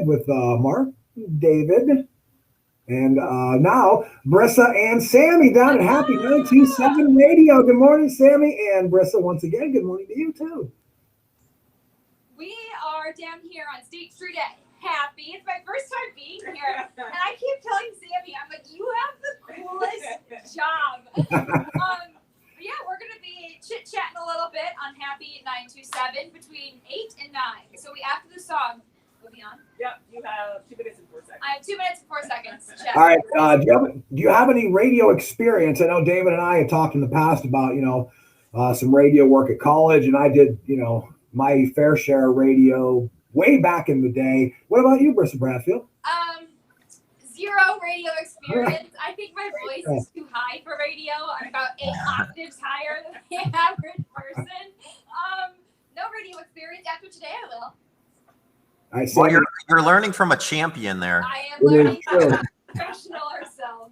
with Mark, David, and now Brissa and Sammy down at Happy 927 Radio. Good morning, Sammy and Brissa. Once again, good morning to you too. We are down here on State Street at Happy. It's my first time being here, and I keep telling Sammy, I'm like, you have the coolest job. Yeah, we're going to be chit-chatting a little bit on Happy 927 between 8 and 9. So after the song, we'll be on. Yep, you have 2 minutes and 4 seconds. I have 2 minutes and 4 seconds. Check. All right. Do you have any radio experience? I know David and I had talked in the past about, some radio work at college, and I did, my fair share of radio way back in the day. What about you, Brissa Bradfield? Zero radio experience. I think my voice is too high for radio. I'm about 8 octaves higher than the average person. No radio experience. After today, I will. I see. Well, you're learning from a champion there. I am learning from a professional herself.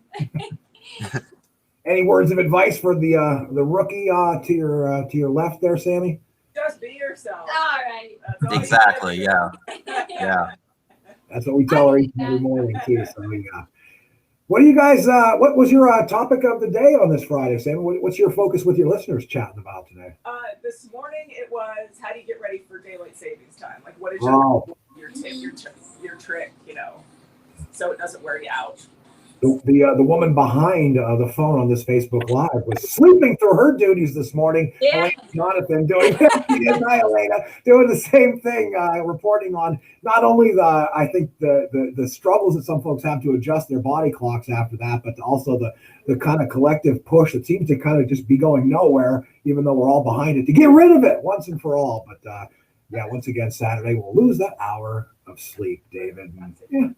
Any words of advice for the rookie to your left there, Sammy? Just be yourself. All right. Exactly. Yeah. Yeah. That's what we tell her each and every morning too. So what do you guys? What was your topic of the day on this Friday, Sammy? What's your focus with your listeners chatting about today? This morning it was how do you get ready for daylight savings time? Like what is your tip, your trick, so it doesn't wear you out. The woman behind the phone on this Facebook Live was sleeping through her duties this morning. Yeah. Jonathan doing the same thing, reporting on not only the struggles that some folks have to adjust their body clocks after that, but also the kind of collective push that seems to kind of just be going nowhere, even though we're all behind it, to get rid of it once and for all. But once again, Saturday we'll lose that hour of sleep, David. Yeah.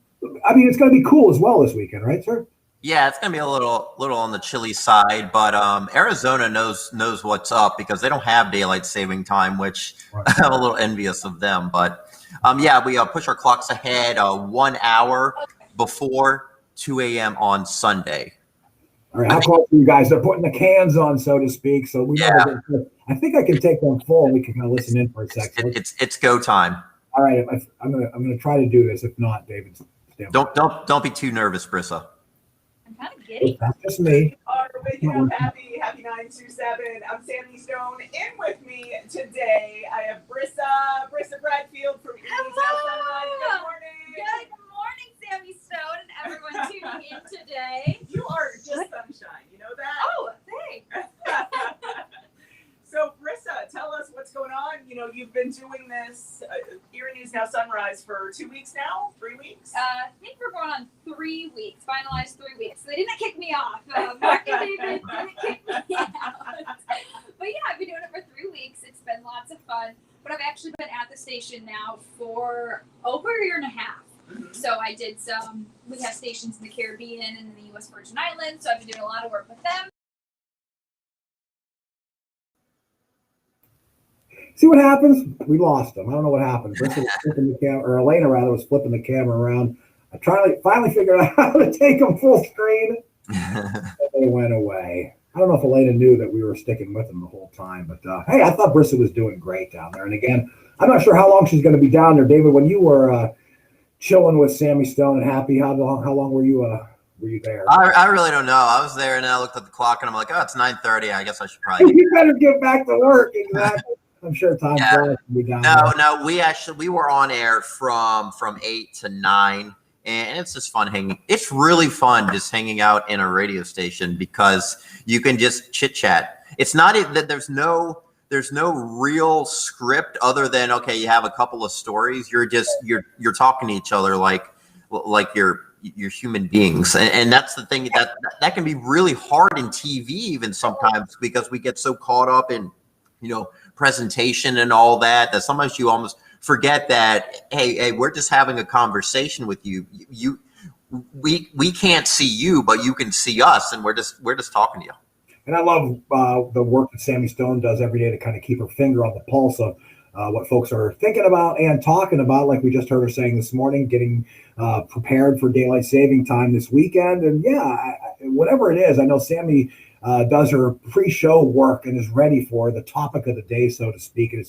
I mean, it's going to be cool as well this weekend, right, sir? Yeah, it's going to be a little on the chilly side, but Arizona knows what's up because they don't have daylight saving time, which I'm a little envious of them. But we push our clocks ahead 1 hour before 2 a.m. on Sunday. All right, how close are you guys? They're putting the cans on, so to speak. So I think I can take them full. We can kind of listen in for a second. It's go time. All right, I'm gonna try to do this. If not, David. Don't be too nervous, Brissa. I'm kind of giddy. That's just me. All right, waking up happy 927. I'm Sammy Stone. In with me today, I have Brissa Bradfield from East South. Good morning. Good morning, Sammy Stone, and everyone tuning in today. You are just sunshine. You know that? Oh, thanks. So, Brissa, tell us what's going on. You've been doing this Erie News Now Sunrise for 2 weeks now, 3 weeks? I think we're going on 3 weeks, finalized 3 weeks. They didn't kick me off. Mark and David didn't kick me out. But yeah, I've been doing it for 3 weeks. It's been lots of fun. But I've actually been at the station now for over a year and a half. Mm-hmm. So I did we have stations in the Caribbean and in the U.S. Virgin Islands. So I've been doing a lot of work with them. See what happens? We lost them. I don't know what happened. Brissa was flipping the camera, or Elena rather was flipping the camera around. I finally figured out how to take them full screen. And they went away. I don't know if Elena knew that we were sticking with them the whole time, but hey, I thought Brissa was doing great down there. And again, I'm not sure how long she's going to be down there. David, when you were chilling with Sammy Stone and Happy, how long were you there? I really don't know. I was there and I looked at the clock and I'm like, oh, it's 9:30. I guess I should probably. You better get back to work. Exactly. I'm sure time flies to be down there. No, we were on air from 8 to 9, and it's just fun hanging. It's really fun just hanging out in a radio station because you can just chit chat. It's not that there's no real script other than okay, you have a couple of stories. You're talking to each other like you're human beings, and that's the thing that can be really hard in TV even sometimes because we get so caught up in presentation and all that sometimes you almost forget that hey, we're just having a conversation with you. We can't see you, but you can see us, and we're just talking to you. And I love the work that Sammy Stone does every day to kind of keep her finger on the pulse of what folks are thinking about and talking about, like we just heard her saying this morning, getting prepared for daylight saving time this weekend. And yeah, whatever it is, I know Sammy does her pre-show work and is ready for the topic of the day, so to speak. And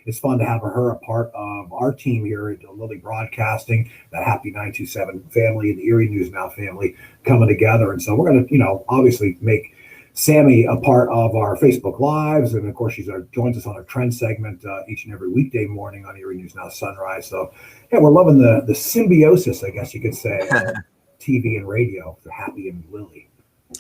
it's fun to have her a part of our team here at Lily Broadcasting, the Happi 927 family and the Erie News Now family coming together. And so we're going to, obviously make Sammy a part of our Facebook Lives. And of course, she joins us on our trend segment each and every weekday morning on Erie News Now Sunrise. So yeah, we're loving the symbiosis, I guess you could say, of TV and radio for Happi and Lily.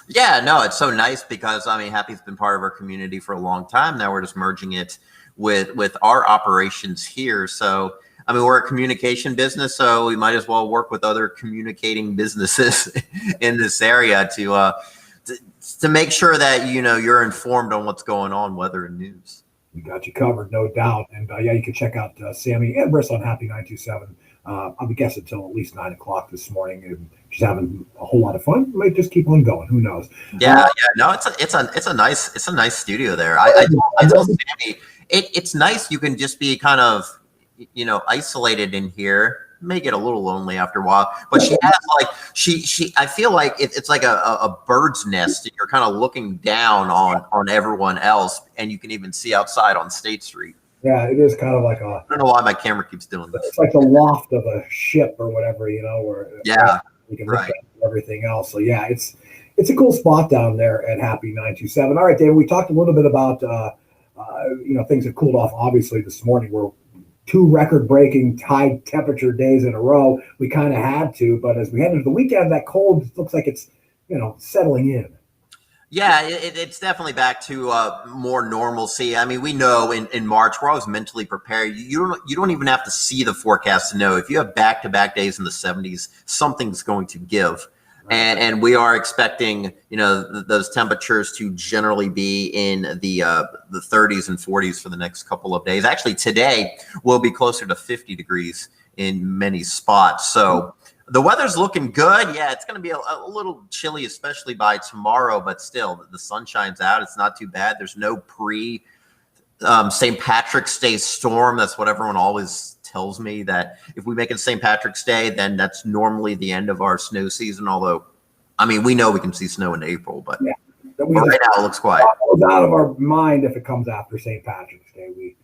Yeah, no, it's so nice because Happi's been part of our community for a long time. Now we're just merging it with our operations here. So we're a communication business, so we might as well work with other communicating businesses in this area to make sure that you're informed on what's going on, weather and news. We got you covered, no doubt. And yeah, you can check out Sammy and Brissa on Happi 927. I'll be guessing until at least 9 o'clock this morning, and she's having a whole lot of fun. Might just keep on going. Who knows? Yeah. No, it's a nice studio there. I tell Sammy, it's nice. You can just be kind of isolated in here. May get a little lonely after a while, but she has I feel like it's like a bird's nest, and you're kind of looking down on everyone else, and you can even see outside on State Street. Yeah, it is kind of like I don't know why my camera keeps doing this. It's like the loft of a ship or whatever, where you can look at everything else. So yeah, it's a cool spot down there at Happi 927. All right, David, we talked a little bit about things have cooled off obviously this morning. We're 2 record-breaking high temperature days in a row. We kind of had to, but as we head into the weekend, that cold looks like it's settling in. Yeah, it's definitely back to more normalcy. We know in March we're always mentally prepared. You don't even have to see the forecast to know if you have back-to-back days in the 70s, something's going to give. And we are expecting, those temperatures to generally be in the 30s and 40s for the next couple of days. Actually, today will be closer to 50 degrees in many spots. So the weather's looking good. Yeah, it's going to be a little chilly, especially by tomorrow, but still, the sun shines out. It's not too bad. There's no St. Patrick's Day storm. That's what everyone always tells me, that if we make it St. Patrick's Day, then that's normally the end of our snow season. Although, we know we can see snow in April, but right now it looks quiet. It's out of our mind if it comes after St. Patrick's Day.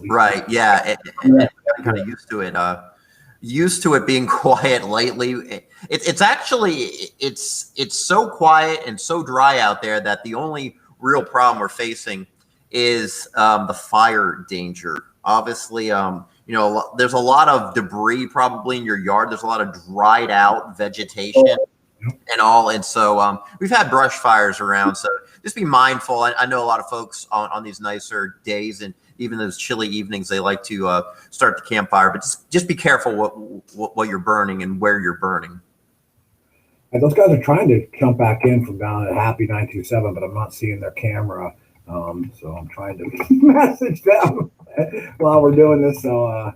Right, yeah, and kind of used to it being quiet lately. It's actually so quiet and so dry out there that the only real problem we're facing is the fire danger. Obviously, there's a lot of debris probably in your yard. There's a lot of dried out vegetation and all. And so we've had brush fires around. So just be mindful. I know a lot of folks on these nicer days and even those chilly evenings, they like to start the campfire. But just be careful what you're burning and where you're burning. And those guys are trying to jump back in from down at Happi 927, but I'm not seeing their camera. So I'm trying to message them while we're doing this. So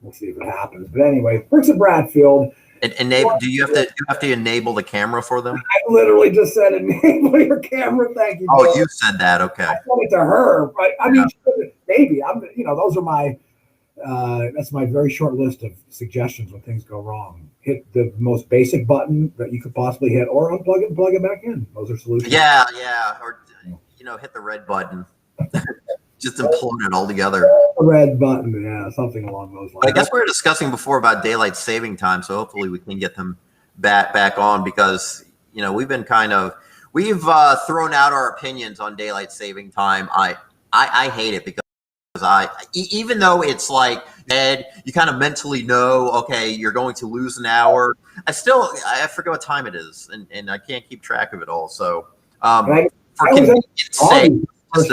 we'll see if it happens. But anyway, Brissa Bradfield. Enable? Do you have to enable the camera for them? I literally just said enable your camera. Thank you. Oh, you said that. Okay. I said it to her, right? Maybe those are my. That's my very short list of suggestions when things go wrong. Hit the most basic button that you could possibly hit, or unplug it and plug it back in. Those are solutions. Yeah, or hit the red button. Just implode it all together. The red button, yeah, something along those lines. But I guess we were discussing before about daylight saving time, so hopefully we can get them back on, because we've been we've thrown out our opinions on daylight saving time. I hate it because even though it's like, Ed, you kind of mentally know, okay, you're going to lose an hour. I forget what time it is, and I can't keep track of it all. So for convenience sake, what's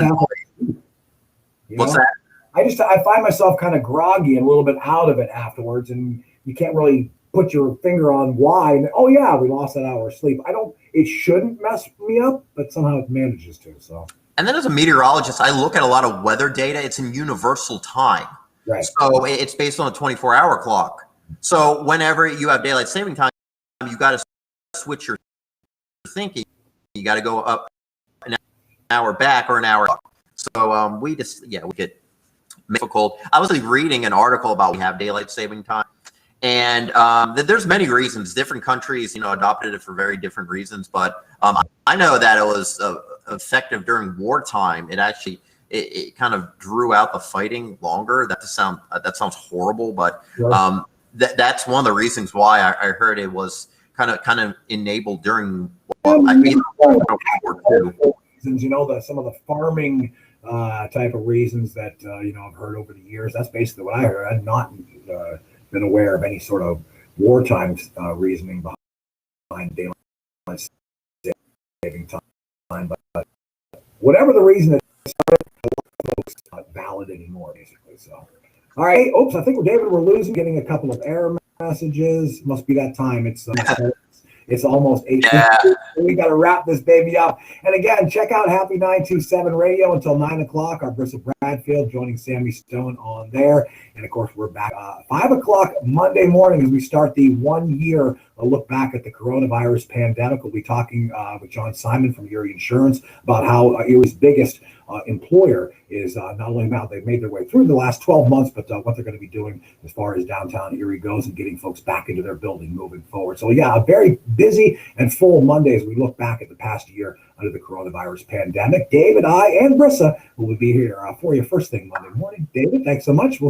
that? I find myself kind of groggy and a little bit out of it afterwards, and you can't really put your finger on why. And, oh yeah, we lost that hour of sleep. It shouldn't mess me up, but somehow it manages to. So. And then as a meteorologist, I look at a lot of weather data. It's in universal time. Right. So it's based on a 24-hour clock. So whenever you have daylight saving time, you got to switch your thinking. You got to go up an hour back or an hour. So we difficult. I was reading an article about we have daylight saving time, and there's many reasons. Different countries, adopted it for very different reasons. But I know that it was effective during wartime. It actually it kind of drew out the fighting longer. That sounds horrible, but that's one of the reasons why I heard it was kind of enabled during World War II. Reasons, some of the farming type of reasons that I've heard over the years. That's basically what I heard. I've not been aware of any sort of wartime reasoning behind daylight saving time. But whatever the reason it's not valid anymore, basically. So, all right. Oops, I think David, we're losing. Getting a couple of error messages. Must be that time. It's almost 8. Yeah. We got to wrap this baby up. And again, check out Happi 927 Radio until 9 o'clock. Our Brissa Bradfield joining Sammy Stone on there. And of course, we're back 5 o'clock Monday morning as we start the 1 year look back at the coronavirus pandemic. We'll be talking with John Simon from Erie Insurance about how Erie's biggest employer is not only how they've made their way through the last 12 months, but what they're going to be doing as far as downtown Erie goes and getting folks back into their building moving forward. So yeah, a very busy and full Monday as we look back at the past year under the coronavirus pandemic. David, I, and Brissa will be here for you first thing Monday morning. David, thanks so much. We'll